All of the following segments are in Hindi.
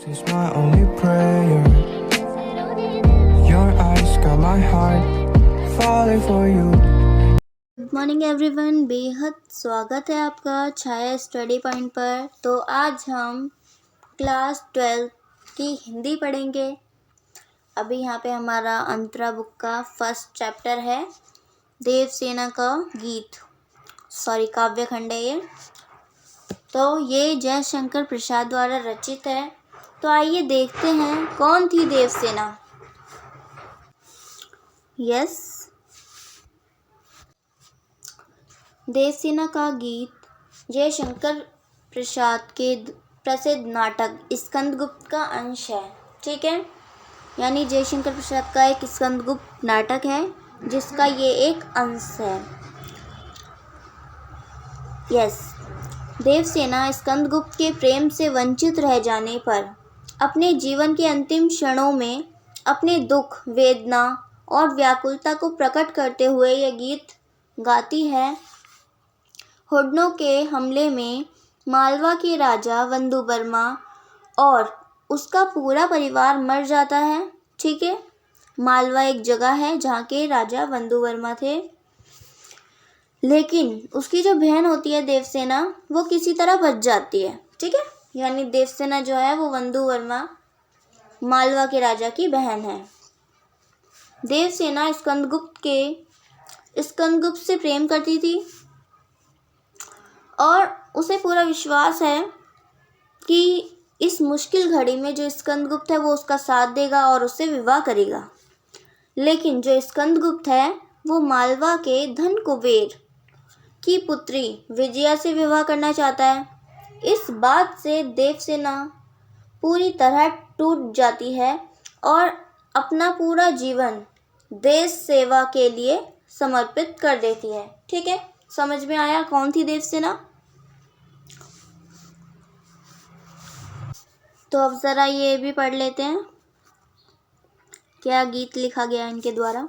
Is my only prayer. Your eyes got my heart falling for you. Good morning everyone, बेहद स्वागत है आपका छाया स्टडी पॉइंट पर। तो आज हम क्लास 12 की हिंदी पढ़ेंगे। अभी यहाँ पे हमारा अंतरा बुक का फर्स्ट चैप्टर है, देवसेना का गीत, काव्य खंड है ये। तो ये जयशंकर प्रसाद द्वारा रचित है। तो आइए देखते हैं कौन थी देवसेना। देवसेना का गीत जयशंकर प्रसाद के प्रसिद्ध नाटक स्कंदगुप्त का अंश है। ठीक है, यानी जयशंकर प्रसाद का एक स्कंदगुप्त नाटक है जिसका ये एक अंश है। देवसेना स्कंदगुप्त के प्रेम से वंचित रह जाने पर अपने जीवन के अंतिम क्षणों में अपने दुख, वेदना और व्याकुलता को प्रकट करते हुए यह गीत गाती है। हुड्डनों के हमले में मालवा के राजा वंदुवर्मा और उसका पूरा परिवार मर जाता है। ठीक है, मालवा एक जगह है जहाँ के राजा वंदुवर्मा थे, लेकिन उसकी जो बहन होती है देवसेना, वो किसी तरह बच जाती है। ठीक है, यानी देवसेना जो है वो वंदुवर्मा मालवा के राजा की बहन है। देवसेना स्कंदगुप्त से प्रेम करती थी और उसे पूरा विश्वास है कि इस मुश्किल घड़ी में जो स्कंदगुप्त है वो उसका साथ देगा और उससे विवाह करेगा। लेकिन जो स्कंदगुप्त है वो मालवा के धन कुबेर की पुत्री विजया से विवाह करना चाहता है। इस बात से देवसेना पूरी तरह टूट जाती है और अपना पूरा जीवन देश सेवा के लिए समर्पित कर देती है। ठीक है, समझ में आया कौन थी देवसेना? तो अब ज़रा ये भी पढ़ लेते हैं क्या गीत लिखा गया इनके द्वारा,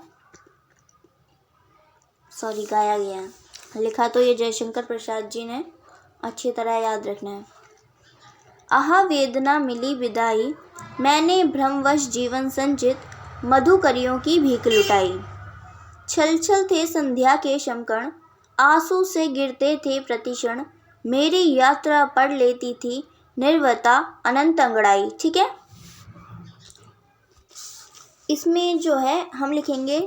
गाया गया है। लिखा तो ये जयशंकर प्रसाद जी ने, अच्छी तरह याद रखना है। आहा वेदना मिली विदाई, मैंने भ्रमवश जीवन संचित मधुकरियों की भीख लुटाई। छल छल थे संध्या के शमकण, आंसू से गिरते थे प्रतिक्षण, मेरी यात्रा पढ़ लेती थी निर्वता अनंत अंगड़ाई। ठीक है, इसमें जो है हम लिखेंगे,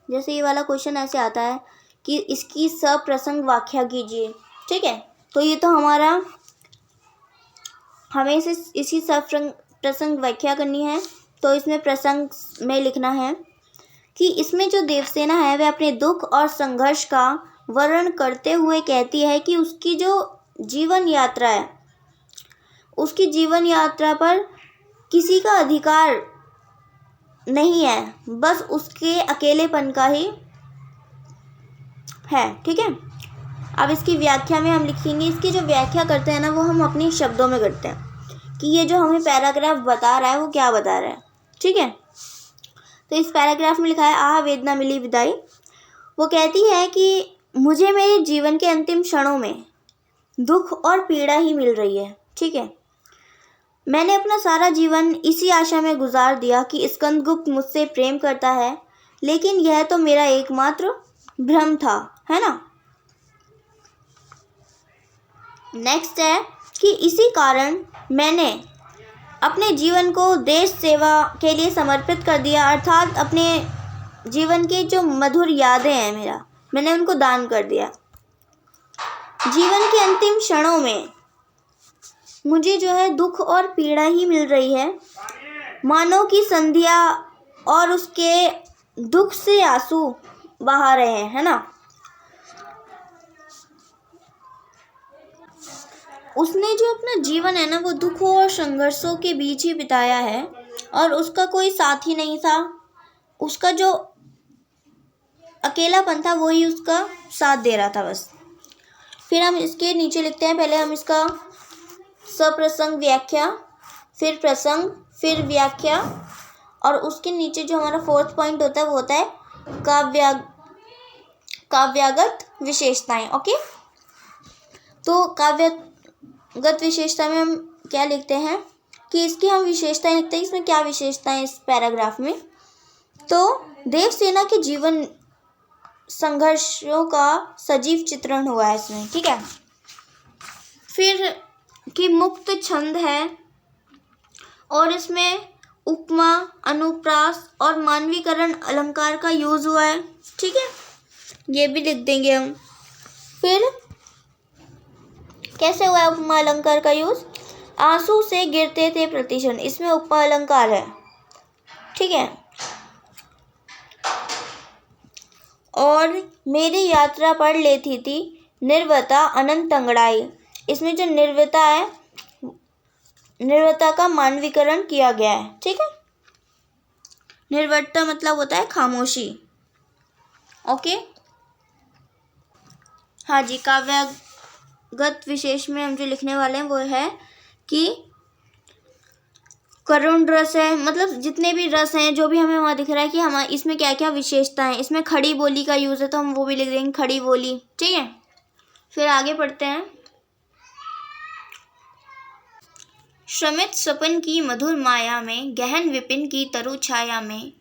जैसे ये वाला क्वेश्चन ऐसे आता है कि इसकी सप्रसंग व्याख्या कीजिए। ठीक है, तो ये तो हमें इसी सप्रसंग व्याख्या करनी है। तो इसमें प्रसंग में लिखना है कि इसमें जो देवसेना है वह अपने दुख और संघर्ष का वर्णन करते हुए कहती है कि उसकी जो जीवन यात्रा है, उसकी जीवन यात्रा पर किसी का अधिकार नहीं है, बस उसके अकेलेपन का ही है। ठीक है, अब इसकी व्याख्या में हम लिखेंगे, इसकी जो व्याख्या करते हैं ना वो हम अपने शब्दों में करते हैं कि ये जो हमें पैराग्राफ बता रहा है वो क्या बता रहा है। ठीक है, तो इस पैराग्राफ में लिखा है आह वेदना मिली विदाई। वो कहती है कि मुझे मेरे जीवन के अंतिम क्षणों में दुख और पीड़ा ही मिल रही है। ठीक है, मैंने अपना सारा जीवन इसी आशा में गुजार दिया कि स्कंदगुप्त मुझसे प्रेम करता है, लेकिन यह तो मेरा एकमात्र भ्रम था, है ना। नेक्स्ट है कि इसी कारण मैंने अपने जीवन को देश सेवा के लिए समर्पित कर दिया, अर्थात अपने जीवन के जो मधुर यादें हैं मैंने उनको दान कर दिया। जीवन के अंतिम क्षणों में मुझे जो है दुख और पीड़ा ही मिल रही है, मानो कि संध्या और उसके दुख से आंसू बहा रहे हैं, है ना। उसने जो अपना जीवन है ना वो दुखों और संघर्षों के बीच ही बिताया है और उसका कोई साथी नहीं था। उसका जो अकेलापन था वही उसका साथ दे रहा था बस। फिर हम इसके नीचे लिखते हैं, पहले हम इसका सप्रसंग व्याख्या, फिर प्रसंग, फिर व्याख्या, और उसके नीचे जो हमारा फोर्थ पॉइंट होता है वो होता है काव्यागत विशेषताएं। ओके, तो काव्यगत विशेषता में हम क्या लिखते हैं, कि इसकी हम विशेषताएं लिखते हैं, इसमें क्या विशेषताएं इस पैराग्राफ में। तो देवसेना के जीवन संघर्षों का सजीव चित्रण हुआ है इसमें, ठीक है। फिर कि मुक्त छंद है और इसमें उपमा, अनुप्रास और मानवीकरण अलंकार का यूज हुआ है, ठीक है, ये भी लिख देंगे हम। फिर कैसे हुआ है उपमा अलंकार का यूज? आंसू से गिरते थे प्रतिक्षण, इसमें उपमा अलंकार है, ठीक है। और मेरी यात्रा पढ़ लेती थी निर्वता अनंत अंगड़ाई, इसमें जो निर्वता है, निर्वता का मानवीकरण किया गया है, ठीक है। निर्वता मतलब होता है खामोशी, ओके। हाँ जी, काव्यगत विशेष में हम जो लिखने वाले हैं वो है कि करुण रस है, मतलब जितने भी रस हैं, जो भी हमें वहाँ दिख रहा है कि हम इसमें क्या क्या विशेषता है। इसमें खड़ी बोली का यूज़ है तो हम वो भी लिख देंगे, खड़ी बोली, ठीक है। फिर आगे पढ़ते हैं। श्रमित स्वपन की मधुर माया में, गहन विपिन की तरु छाया में,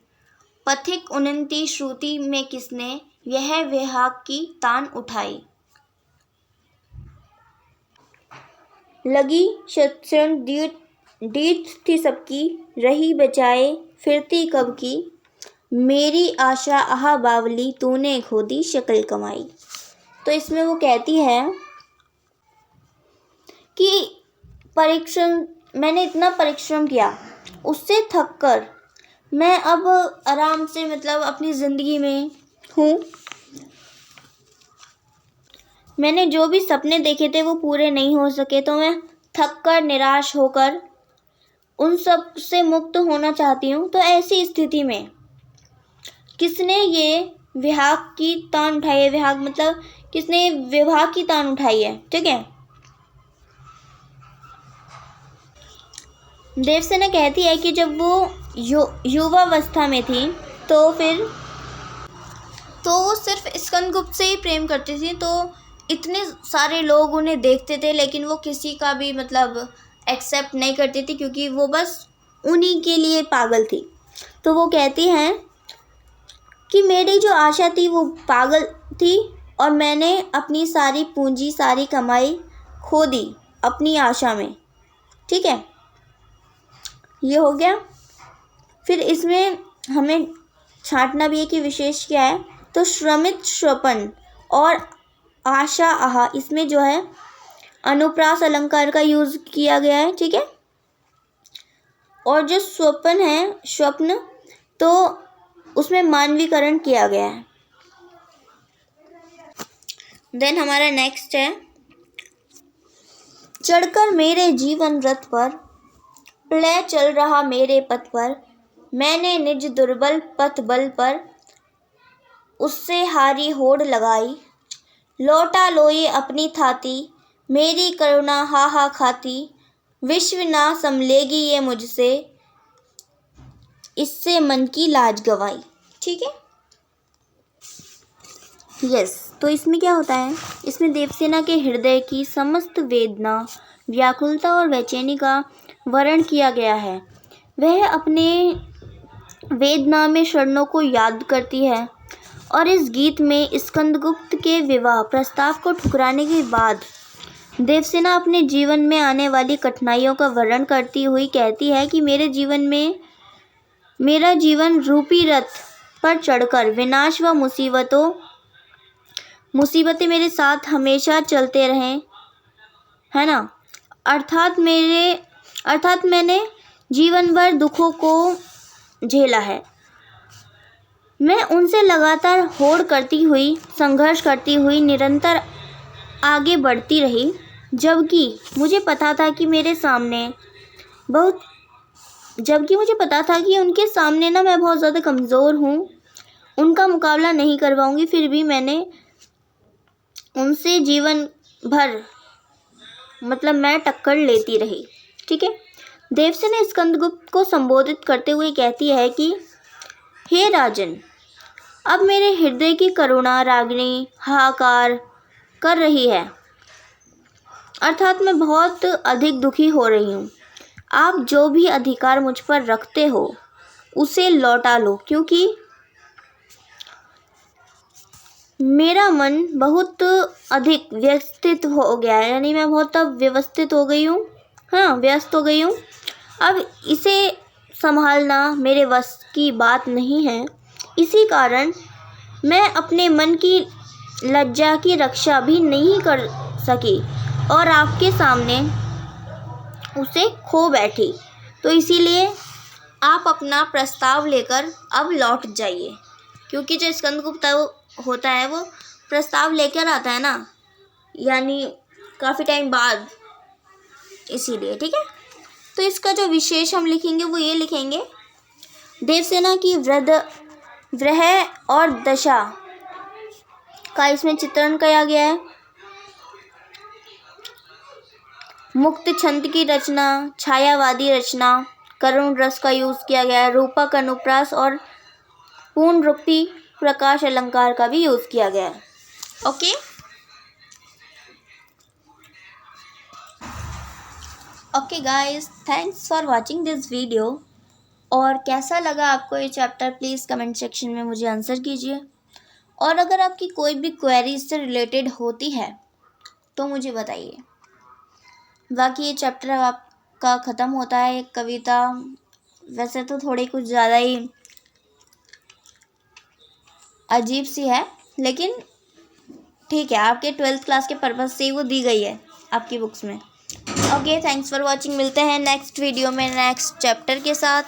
पथिक उन्नति श्रुति में किसने यह विहाग की तान उठाई। लगी शतक्षण डीठ थी सबकी, रही बचाए फिरती कब की, मेरी आशा आहा बावली तूने खोदी शक्ल कमाई। तो इसमें वो कहती है कि मैंने इतना परिश्रम किया, उससे थक कर मैं अब आराम से मतलब अपनी ज़िंदगी में हूँ। मैंने जो भी सपने देखे थे वो पूरे नहीं हो सके, तो मैं थक कर निराश होकर उन सब से मुक्त होना चाहती हूँ। तो ऐसी स्थिति में किसने ये विहाग की तान उठाई है, विहाग मतलब किसने विवाह की तान उठाई है, ठीक है। देवसेना कहती है कि जब वो युवावस्था में थी तो वो सिर्फ स्कंदगुप्त से ही प्रेम करती थी। तो इतने सारे लोग उन्हें देखते थे लेकिन वो किसी का भी मतलब एक्सेप्ट नहीं करती थी, क्योंकि वो बस उन्हीं के लिए पागल थी। तो वो कहती हैं कि मेरी जो आशा थी वो पागल थी और मैंने अपनी सारी पूंजी, सारी कमाई खो दी अपनी आशा में, ठीक है। ये हो गया। फिर इसमें हमें छांटना भी है कि विशेष क्या है। तो श्रमित स्वपन और आशा आहा, इसमें जो है अनुप्रास अलंकार का यूज किया गया है, ठीक है। और जो स्वपन है, स्वप्न, तो उसमें मानवीकरण किया गया है। देन हमारा नेक्स्ट है, चढ़कर मेरे जीवन रथ पर, प्रलय चल रहा मेरे पथ पर, मैंने निज दुर्बल पथ बल पर, उससे हारी होड़ लगाई, लौटा लोए अपनी थाती, मेरी करुणा हा हा खाती, विश्व ना संभलेगी ये मुझसे, इससे मन की लाज गवाई, ठीक है। यस, तो इसमें क्या होता है, इसमें देवसेना के हृदय की समस्त वेदना, व्याकुलता और बेचैनी का वर्णन किया गया है। वह अपने वेदना में क्षणों को याद करती है और इस गीत में स्कंदगुप्त के विवाह प्रस्ताव को ठुकराने के बाद देवसेना अपने जीवन में आने वाली कठिनाइयों का वर्णन करती हुई कहती है कि मेरा जीवन रूपी रथ पर चढ़कर विनाश व मुसीबतें मेरे साथ हमेशा चलते रहें, है ना। अर्थात मैंने जीवन भर दुखों को झेला है। मैं उनसे लगातार होड़ करती हुई, संघर्ष करती हुई निरंतर आगे बढ़ती रही, जबकि मुझे पता था कि उनके सामने ना मैं बहुत ज़्यादा कमज़ोर हूँ, उनका मुकाबला नहीं कर पाऊँगी। फिर भी मैंने उनसे जीवन भर मतलब मैं टक्कर लेती रही, ठीक है। देवसेना स्कंदगुप्त को संबोधित करते हुए कहती है कि हे राजन, अब मेरे हृदय की करुणा रागिनी हाहाकार कर रही है, अर्थात मैं बहुत अधिक दुखी हो रही हूँ। आप जो भी अधिकार मुझ पर रखते हो उसे लौटा लो, क्योंकि मेरा मन बहुत अधिक व्यवस्थित हो गया है, यानी मैं बहुत अब व्यवस्थित हो गई हूँ, हाँ व्यस्त हो गई हूँ। अब इसे संभालना मेरे वश की बात नहीं है। इसी कारण मैं अपने मन की लज्जा की रक्षा भी नहीं कर सकी और आपके सामने उसे खो बैठी। तो इसीलिए आप अपना प्रस्ताव लेकर अब लौट जाइए, क्योंकि जो स्कंदगुप्त होता है वो प्रस्ताव लेकर आता है ना, यानी काफ़ी टाइम बाद, इसीलिए। ठीक है, तो इसका जो विशेष हम लिखेंगे वो ये लिखेंगे, देवसेना की वृह और दशा का इसमें चित्रण किया गया है। मुक्त छंद की रचना, छायावादी रचना, करुण रस का यूज़ किया गया है, रूपक अनुप्रास और पूर्णरूपी प्रकाश अलंकार का भी यूज़ किया गया है। Okay, okay guys, thanks for watching this video. और कैसा लगा आपको ये चैप्टर, प्लीज़ कमेंट सेक्शन में मुझे आंसर कीजिए। और अगर आपकी कोई भी क्वेरी इससे रिलेटेड होती है तो मुझे बताइए। बाकी ये चैप्टर अब आपका ख़त्म होता है। कविता वैसे तो थोड़ी कुछ ज़्यादा ही अजीब सी है, लेकिन ठीक है, आपके 12th क्लास के पर्पज़ से ही वो दी गई है आपकी बुक्स में। Okay, thanks for watching. मिलते हैं नेक्स्ट वीडियो में नेक्स्ट चैप्टर के साथ।